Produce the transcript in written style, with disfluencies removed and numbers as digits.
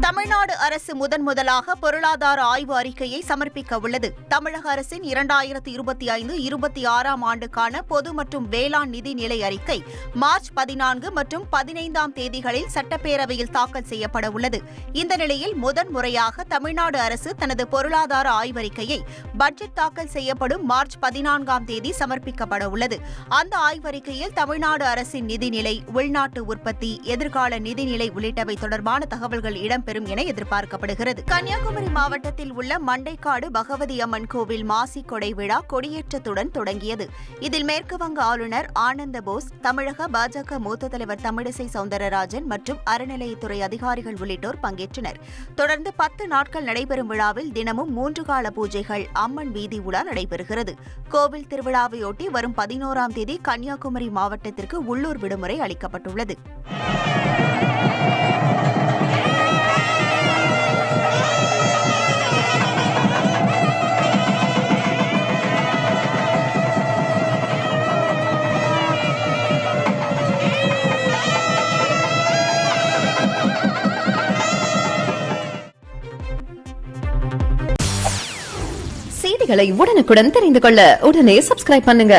தமிழ்நாடு அரசு முதலாக பொருளாதார ஆய்வு அறிக்கையை சமர்ப்பிக்க உள்ளது. தமிழக அரசின் 2025-26 ஆண்டுக்கான பொது மற்றும் வேளாண் நிதிநிலை அறிக்கை மார்ச் 14 மற்றும் 15 தேதிகளில் சட்டப்பேரவையில் தாக்கல் செய்யப்பட உள்ளது. இந்த நிலையில் முறையாக தமிழ்நாடு அரசு தனது பொருளாதார ஆய்வறிக்கையை பட்ஜெட் தாக்கல் செய்யப்படும் மார்ச் 14 தேதி சமர்ப்பிக்கப்பட உள்ளது. அந்த ஆய்வறிக்கையில் தமிழ்நாடு அரசின் நிதிநிலை, உள்நாட்டு உற்பத்தி, எதிர்கால நிதிநிலை உள்ளிட்டவை தொடர்பான தகவல்கள் இடம்பெறும் என எதிர்பார்க்கப்படுகிறது. கன்னியாகுமரி மாவட்டத்தில் உள்ள மண்டைக்காடு பகவதி அம்மன் கோவில் மாசி கொடை விழா கொடியேற்றத்துடன் தொடங்கியது. இதில் மேற்குவங்க ஆளுநர் ஆனந்த போஸ், தமிழக பாஜக மூத்த தலைவர் தமிழிசை சவுந்தரராஜன் மற்றும் அறநிலையத்துறை அதிகாரிகள் உள்ளிட்டோர் பங்கேற்றனர். தொடர்ந்து 10 நாட்கள் நடைபெறும் விழாவில் தினமும் 3 கால பூஜைகள், அம்மன் வீதி உலா நடைபெறுகிறது. கோவில் திருவிழாவையொட்டி வரும் 11 தேதி கன்னியாகுமரி மாவட்டத்திற்கு உள்ளூர் விடுமுறை அளிக்கப்பட்டுள்ளது. செய்திகளை உடனுக்குடன் தெரிந்து கொள்ள உடனே சப்ஸ்கிரைப் பண்ணுங்க.